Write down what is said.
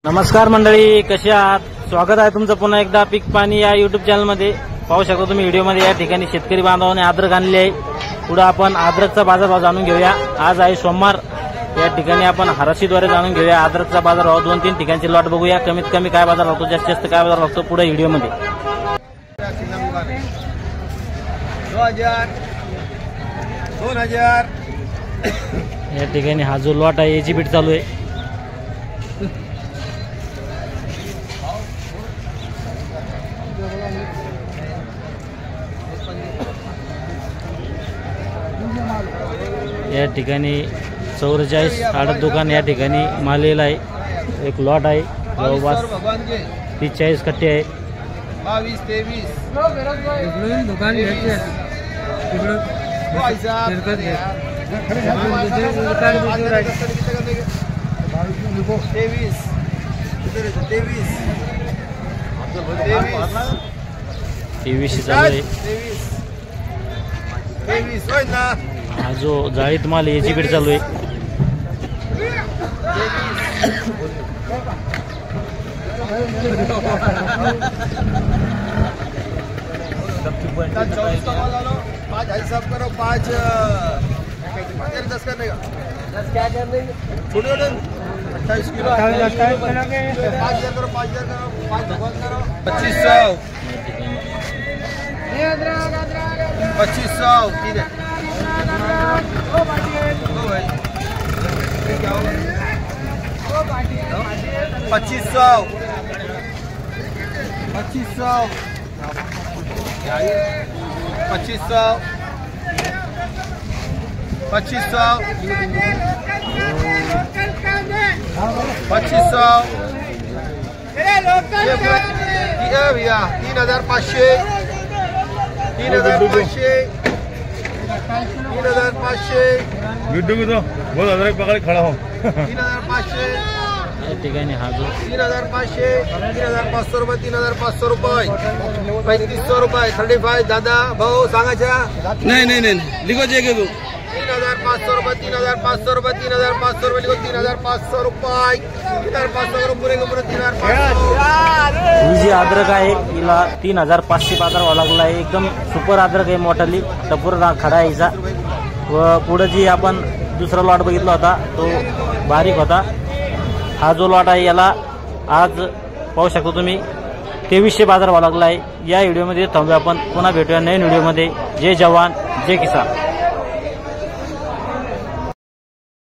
नमस्कार मंडळी, कसे आहात? स्वागत आहे तुमचं पुन्हा एकदा पीक पाणी या युट्यूब चॅनलमध्ये। पाहू शकता तुम्ही व्हिडिओमध्ये या ठिकाणी शेतकरी बांधवांनी अद्रक आणली आहे। पुढे आपण अद्रकचा बाजारभाव जाणून घेऊया। आज आहे सोमवार, या ठिकाणी आपण हराशीद्वारे जाणून घेऊया अद्रकचा बाजारभाव। 2-3 ठिकाणचे लॉट बघूया, कमीत कमी काय बाजार लागतो, जास्तीत जास्त काय बाजार लागतो पुढे व्हिडिओमध्ये। 2000 या ठिकाणी हा जो लॉट आहे याची बीट चालू आहे। या ठिकाणी 44 आडत दुकान या ठिकाणी मालेला आहे। एक लॉट आहे जवळपास 30-40 कट्टे आहे। 22-23 दुकान घ्यायची तेवीस चालू आहे। हा जो जाळीत माल याची बीट चालू आहे। हिसाब करो 5 10 करने का 10 क्या करने छोटे 28 किलो 5000 करो 5000 करो 5 भगवान करो 2500 2500 ठीक है 2500 भैया 3500 वीडियो में तो बहुत अदरक पकड़ खड़ा हो 3500 या ठिकाणी हा जो 3500 3500 रुपये 3500 रुपये 3500 रुपये 35 दादा भाऊ सांगायच्या नहीं नहीं नहीं लिखो जाएगा तू 3500 रुपये 3500 रुपये 3500 रुपये लिखो 3500 रुपये 3500 करो पूरे के पूरे 3500। ही जी अद्रक आहे हिला 3500 बाजारभाव लागला आहे। एकदम सुपर अद्रक आहे, मोठाली टपूर खडा आहे हिचा। व पुढे जी आपण दुसरा लॉट बघितला होता तो बारीक होता। हा जो लॉट आहे याला आज पाहू शकतो तुम्ही 2300 बाजारभाव लागला आहे। या व्हिडिओमध्ये थांबूया आपण, पुन्हा भेटूया नवीन व्हिडिओमध्ये। जय जवान जय किसान।